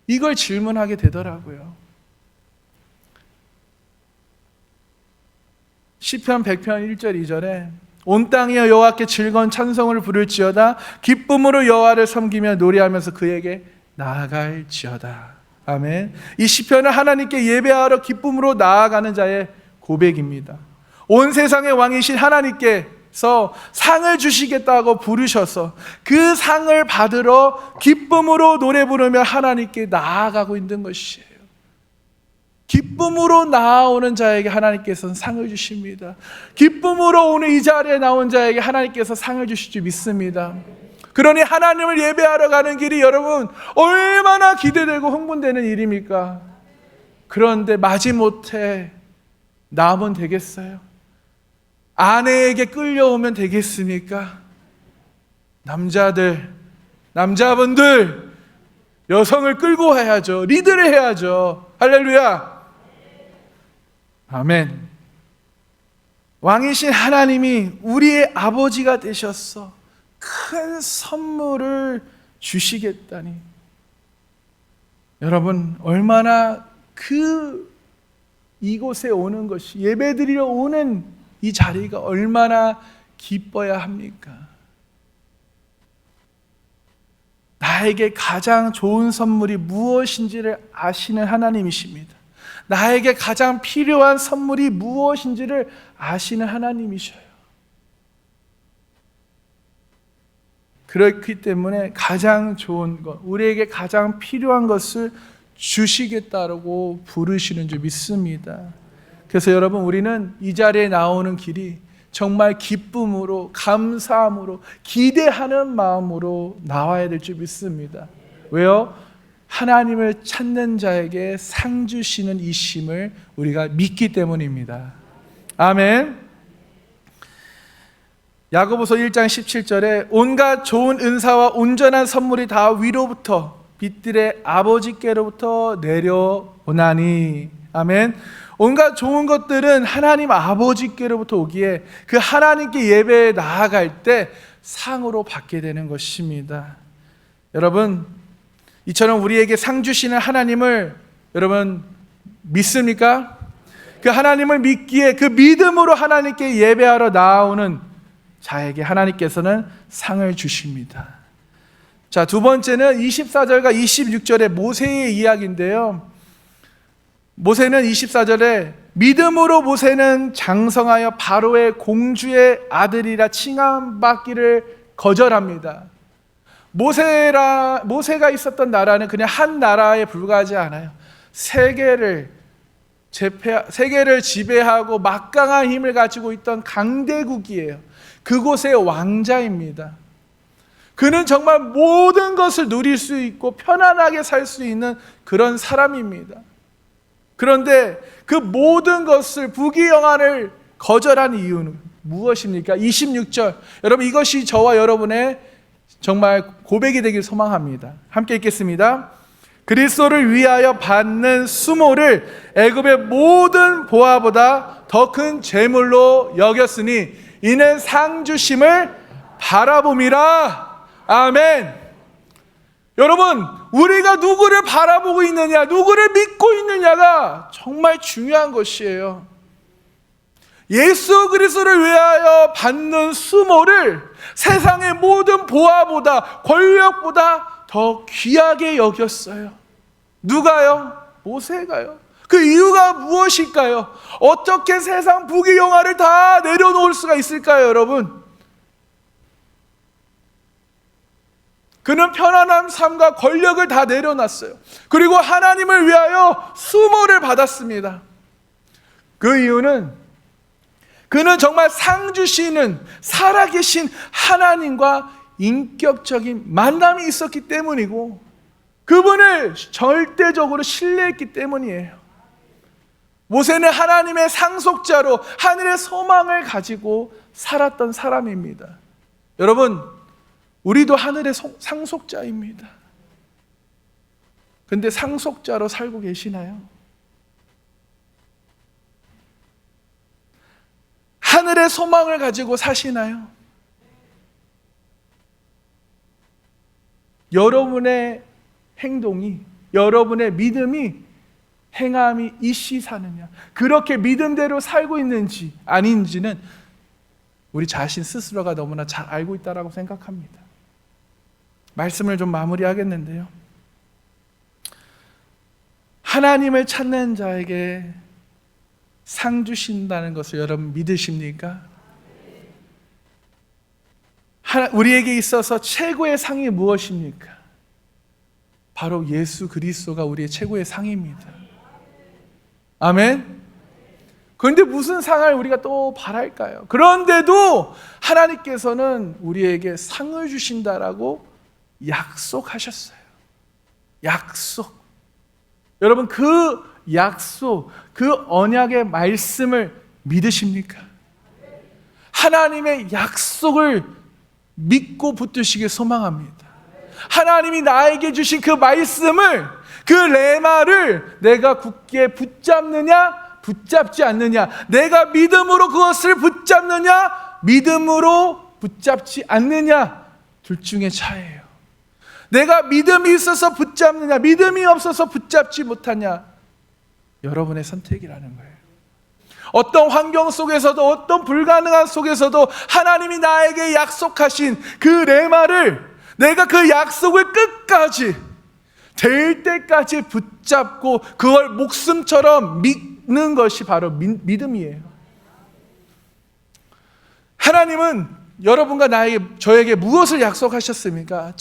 이걸 질문하게 되더라고요. 시편 100편 1절 2절에 온 땅이여 여호와께 즐거운 찬송을 부를지어다 기쁨으로 여호와를 섬기며 노래하면서 그에게 나아갈지어다. 아멘. 이 시편은 하나님께 예배하러 기쁨으로 나아가는 자의 고백입니다. 온 세상의 왕이신 하나님께서 상을 주시겠다고 부르셔서 그 상을 받으러 기쁨으로 노래 부르며 하나님께 나아가고 있는 것이에요. 기쁨으로 나아오는 자에게 하나님께서는 상을 주십니다. 기쁨으로 오늘 이 자리에 나온 자에게 하나님께서 상을 주실 줄 믿습니다. 그러니 하나님을 예배하러 가는 길이 여러분 얼마나 기대되고 흥분되는 일입니까? 그런데 마지못해 남은 되겠어요? 아내에게 끌려오면 되겠습니까? 남자분들 여성을 끌고 와야죠. 리드를 해야죠. 할렐루야. 아멘. 왕이신 하나님이 우리의 아버지가 되셨어 큰 선물을 주시겠다니, 여러분 얼마나 이곳에 오는 것이, 예배드리러 오는 이 자리가 얼마나 기뻐야 합니까? 나에게 가장 좋은 선물이 무엇인지를 아시는 하나님이십니다. 나에게 가장 필요한 선물이 무엇인지를 아시는 하나님이셔요. 그렇기 때문에 가장 좋은 것, 우리에게 가장 필요한 것을 주시겠다고 부르시는 줄 믿습니다. 그래서 여러분, 우리는 이 자리에 나오는 길이 정말 기쁨으로, 감사함으로, 기대하는 마음으로 나와야 될 줄 믿습니다. 왜요? 하나님을 찾는 자에게 상 주시는 이심을 우리가 믿기 때문입니다. 아멘. 야고보서 1장 17절에 온갖 좋은 은사와 온전한 선물이 다 위로부터 빛들의 아버지께로부터 내려오나니. 아멘. 온갖 좋은 것들은 하나님 아버지께로부터 오기에 그 하나님께 예배에 나아갈 때 상으로 받게 되는 것입니다. 여러분, 이처럼 우리에게 상 주시는 하나님을 여러분 믿습니까? 그 하나님을 믿기에 그 믿음으로 하나님께 예배하러 나아오는 자에게 하나님께서는 상을 주십니다. 자, 두 번째는 24절과 26절의 모세의 이야기인데요. 모세는 24절에 믿음으로 모세는 장성하여 바로의 공주의 아들이라 칭함받기를 거절합니다. 모세가 있었던 나라는 그냥 한 나라에 불과하지 않아요. 세계를 지배하고 막강한 힘을 가지고 있던 강대국이에요. 그곳의 왕자입니다. 그는 정말 모든 것을 누릴 수 있고 편안하게 살 수 있는 그런 사람입니다. 그런데 그 모든 것을, 부귀영화를 거절한 이유는 무엇입니까? 26절, 여러분 이것이 저와 여러분의 정말 고백이 되길 소망합니다. 함께 읽겠습니다. 그리스도를 위하여 받는 수모를 애굽의 모든 보화보다 더 큰 재물로 여겼으니 이는 상 주심을 바라봄이라. 아멘. 여러분, 우리가 누구를 바라보고 있느냐, 누구를 믿고 있느냐가 정말 중요한 것이에요. 예수 그리스도를 위하여 받는 수모를 세상의 모든 보화보다, 권력보다 더 귀하게 여겼어요. 누가요? 모세가요. 그 이유가 무엇일까요? 어떻게 세상 부귀영화를 다 내려놓을 수가 있을까요, 여러분? 그는 편안한 삶과 권력을 다 내려놨어요. 그리고 하나님을 위하여 수모를 받았습니다. 그 이유는 그는 정말 상 주시는 살아계신 하나님과 인격적인 만남이 있었기 때문이고 그분을 절대적으로 신뢰했기 때문이에요. 모세는 하나님의 상속자로 하늘의 소망을 가지고 살았던 사람입니다. 여러분, 우리도 하늘의 상속자입니다. 근데 상속자로 살고 계시나요? 하늘의 소망을 가지고 사시나요? 여러분의 행동이, 여러분의 믿음이 행함이 이시사느냐, 그렇게 믿음대로 살고 있는지 아닌지는 우리 자신 스스로가 너무나 잘 알고 있다고 생각합니다. 말씀을 좀 마무리하겠는데요, 하나님을 찾는 자에게 상 주신다는 것을 여러분 믿으십니까? 우리에게 있어서 최고의 상이 무엇입니까? 바로 예수 그리스도가 우리의 최고의 상입니다. 아멘. 그런데 무슨 상을 우리가 또 바랄까요? 그런데도 하나님께서는 우리에게 상을 주신다라고 약속하셨어요. 약속. 여러분, 그 약속, 그 언약의 말씀을 믿으십니까? 하나님의 약속을 믿고 붙드시길 소망합니다. 하나님이 나에게 주신 그 말씀을, 그 레마를 내가 굳게 붙잡느냐, 붙잡지 않느냐, 내가 믿음으로 그것을 붙잡느냐, 믿음으로 붙잡지 않느냐, 둘 중에 차이예요. 내가 믿음이 있어서 붙잡느냐, 믿음이 없어서 붙잡지 못하냐, 여러분의 선택이라는 거예요. 어떤 환경 속에서도, 어떤 불가능한 속에서도 하나님이 나에게 약속하신 그 레마를, 내가 그 약속을 끝까지 될 때까지 붙잡고 그걸 목숨처럼 믿는 것이 바로 믿음이에요. 하나님은 여러분과 저에게 무엇을 약속하셨습니까?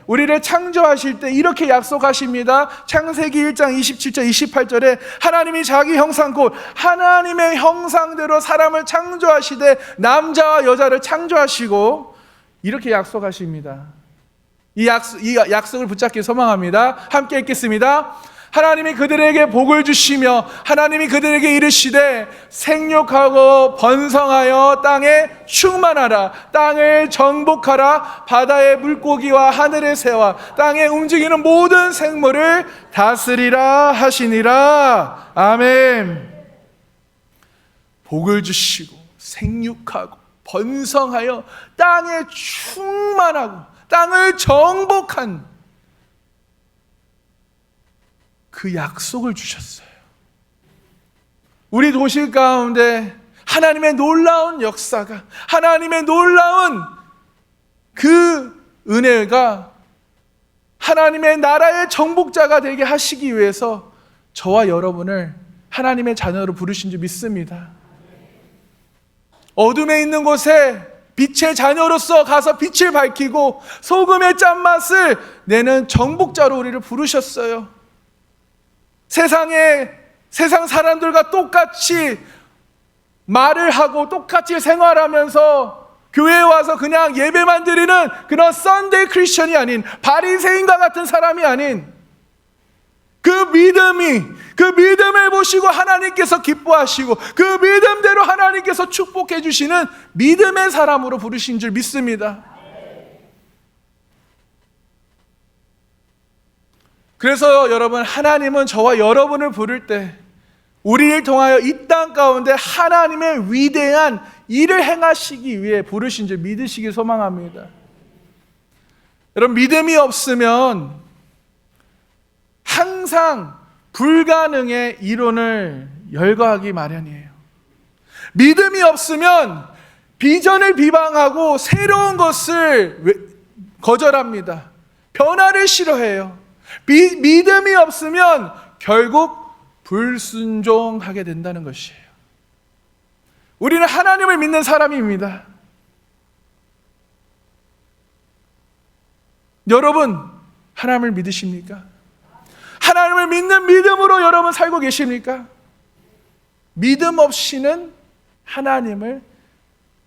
우리를 창조하실 때 이렇게 약속하십니다. 창세기 1장 27절 28절에 하나님이 자기 형상 곧 하나님의 형상대로 사람을 창조하시되 남자와 여자를 창조하시고 이렇게 약속하십니다. 이 약속을 붙잡기 소망합니다. 함께 읽겠습니다. 하나님이 그들에게 복을 주시며 하나님이 그들에게 이르시되 생육하고 번성하여 땅에 충만하라, 땅을 정복하라, 바다의 물고기와 하늘의 새와 땅에 움직이는 모든 생물을 다스리라 하시니라. 아멘. 복을 주시고 생육하고 번성하여 땅에 충만하고 땅을 정복한 그 약속을 주셨어요. 우리 도시 가운데 하나님의 놀라운 역사가, 하나님의 놀라운 그 은혜가 하나님의 나라의 정복자가 되게 하시기 위해서 저와 여러분을 하나님의 자녀로 부르신 줄 믿습니다. 어둠에 있는 곳에 빛의 자녀로서 가서 빛을 밝히고 소금의 짠맛을 내는 정복자로 우리를 부르셨어요. 세상 사람들과 똑같이 말을 하고 똑같이 생활하면서 교회에 와서 그냥 예배만 드리는 그런 썬데이 크리스천이 아닌, 바리새인과 같은 사람이 아닌, 그 믿음을 보시고 하나님께서 기뻐하시고 그 믿음대로 하나님께서 축복해 주시는 믿음의 사람으로 부르신 줄 믿습니다. 그래서 여러분, 하나님은 저와 여러분을 부를 때 우리를 통하여 이 땅 가운데 하나님의 위대한 일을 행하시기 위해 부르신 줄 믿으시길 소망합니다. 여러분, 믿음이 없으면 항상 불가능의 이론을 열거하기 마련이에요. 믿음이 없으면 비전을 비방하고 새로운 것을 거절합니다. 변화를 싫어해요. 믿음이 없으면 결국 불순종하게 된다는 것이에요. 우리는 하나님을 믿는 사람입니다. 여러분, 하나님을 믿으십니까? 하나님을 믿는 믿음으로 여러분 살고 계십니까? 믿음 없이는 하나님을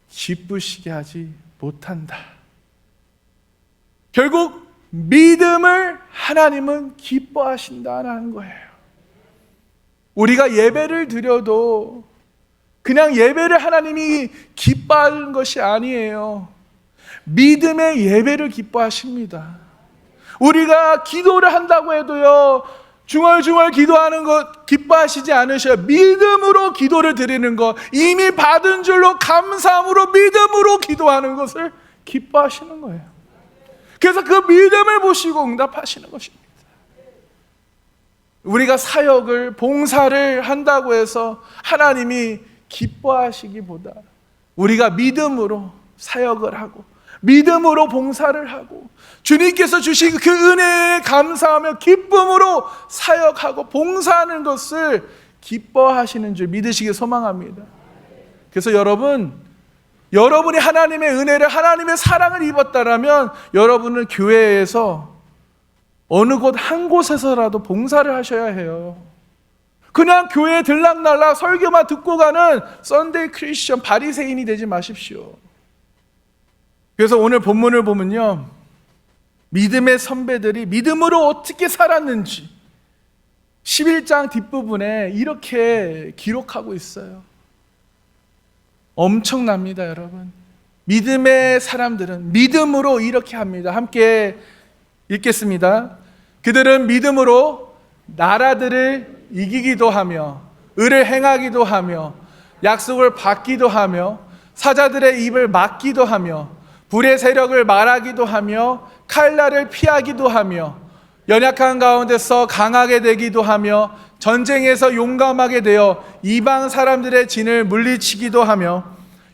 기쁘시게 하지 못한다. 결국 믿음을 하나님은 기뻐하신다는 거예요. 우리가 예배를 드려도 그냥 예배를 하나님이 기뻐하는 것이 아니에요. 믿음의 예배를 기뻐하십니다. 우리가 기도를 한다고 해도요, 중얼중얼 기도하는 것 기뻐하시지 않으셔요. 믿음으로 기도를 드리는 것, 이미 받은 줄로 감사함으로 믿음으로 기도하는 것을 기뻐하시는 거예요. 그래서 그 믿음을 보시고 응답하시는 것입니다. 우리가 사역을, 봉사를 한다고 해서 하나님이 기뻐하시기보다 우리가 믿음으로 사역을 하고 믿음으로 봉사를 하고 주님께서 주신 그 은혜에 감사하며 기쁨으로 사역하고 봉사하는 것을 기뻐하시는 줄 믿으시기 소망합니다. 그래서 여러분이 하나님의 은혜를, 하나님의 사랑을 입었다라면 여러분은 교회에서 어느 곳 한 곳에서라도 봉사를 하셔야 해요. 그냥 교회에 들락날락 설교만 듣고 가는 썬데이 크리스천 바리새인이 되지 마십시오. 그래서 오늘 본문을 보면요, 믿음의 선배들이 믿음으로 어떻게 살았는지 11장 뒷부분에 이렇게 기록하고 있어요. 엄청납니다, 여러분. 믿음의 사람들은 믿음으로 이렇게 합니다. 함께 읽겠습니다. 그들은 믿음으로 나라들을 이기기도 하며 의를 행하기도 하며 약속을 받기도 하며 사자들의 입을 막기도 하며 불의 세력을 말하기도 하며 칼날을 피하기도 하며 연약한 가운데서 강하게 되기도 하며 전쟁에서 용감하게 되어 이방 사람들의 진을 물리치기도 하며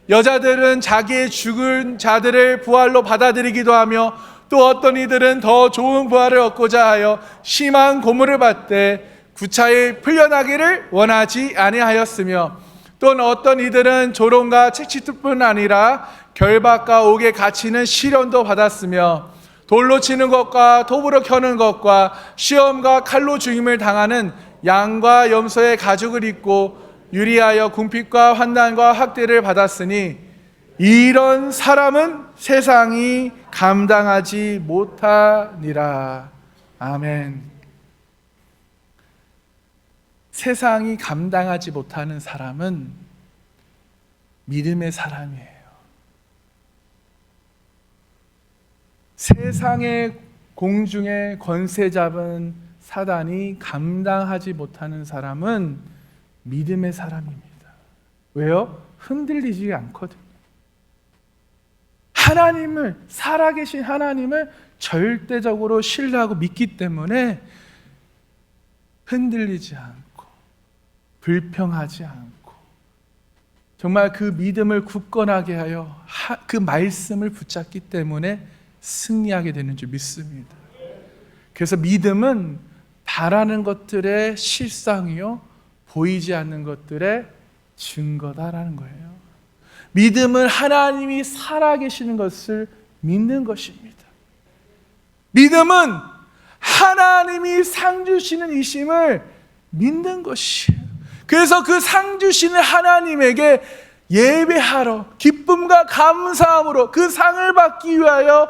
여자들은 자기의 죽은 자들을 부활로 받아들이기도 하며 또 어떤 이들은 더 좋은 부활을 얻고자 하여 심한 고문을 받되 구차히 풀려나기를 원하지 아니하였으며 또는 어떤 이들은 조롱과 채찍뿐 아니라 결박과 옥에 갇히는 시련도 받았으며 돌로 치는 것과 톱으로 켜는 것과 시험과 칼로 죽임을 당하는 양과 염소의 가죽을 입고 유리하여 궁핍과 환난과 학대를 받았으니 이런 사람은 세상이 감당하지 못하니라. 아멘. 세상이 감당하지 못하는 사람은 믿음의 사람이에요. 세상의 공중에 권세 잡은 사단이 감당하지 못하는 사람은 믿음의 사람입니다. 왜요? 흔들리지 않거든요. 하나님을, 살아계신 하나님을 절대적으로 신뢰하고 믿기 때문에 흔들리지 않고 불평하지 않고 정말 그 믿음을 굳건하게 하여 그 말씀을 붙잡기 때문에 승리하게 되는 줄 믿습니다. 그래서 믿음은 바라는 것들의 실상이요 보이지 않는 것들의 증거다라는 거예요. 믿음은 하나님이 살아계시는 것을 믿는 것입니다. 믿음은 하나님이 상 주시는 이심을 믿는 것이에요. 그래서 그 상 주시는 하나님에게 예배하러 기쁨과 감사함으로 그 상을 받기 위하여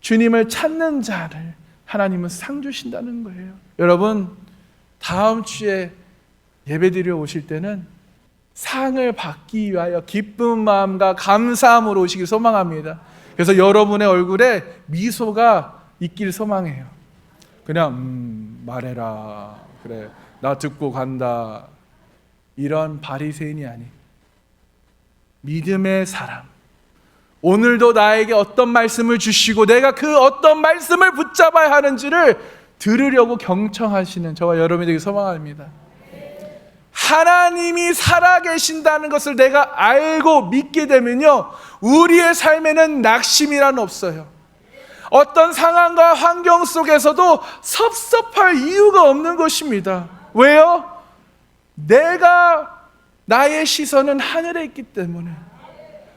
주님을 찾는 자를 하나님은 상 주신다는 거예요. 여러분, 다음 주에 예배드리러 오실 때는 상을 받기 위하여 기쁜 마음과 감사함으로 오시길 소망합니다. 그래서 여러분의 얼굴에 미소가 있길 소망해요. 그냥 말해라, 그래, 나 듣고 간다, 이런 바리새인이 아닌 믿음의 사람, 오늘도 나에게 어떤 말씀을 주시고 내가 그 어떤 말씀을 붙잡아야 하는지를 들으려고 경청하시는 저와 여러분이 되길 소망합니다. 하나님이 살아계신다는 것을 내가 알고 믿게 되면요, 우리의 삶에는 낙심이란 없어요. 어떤 상황과 환경 속에서도 섭섭할 이유가 없는 것입니다. 왜요? 나의 시선은 하늘에 있기 때문에,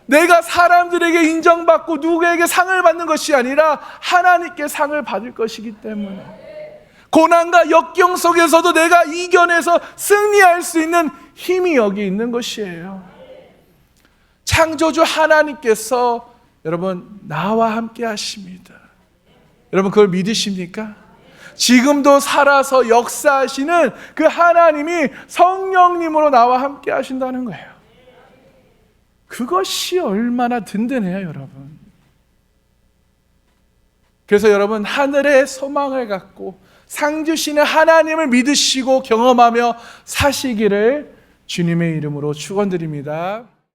내가 사람들에게 인정받고 누구에게 상을 받는 것이 아니라 하나님께 상을 받을 것이기 때문에, 고난과 역경 속에서도 내가 이겨내서 승리할 수 있는 힘이 여기 있는 것이에요. 창조주 하나님께서 여러분 나와 함께 하십니다. 여러분 그걸 믿으십니까? 지금도 살아서 역사하시는 그 하나님이 성령님으로 나와 함께 하신다는 거예요. 그것이 얼마나 든든해요, 여러분. 그래서 여러분 하늘의 소망을 갖고 상 주시는 하나님을 믿으시고 경험하며 사시기를 주님의 이름으로 축원드립니다.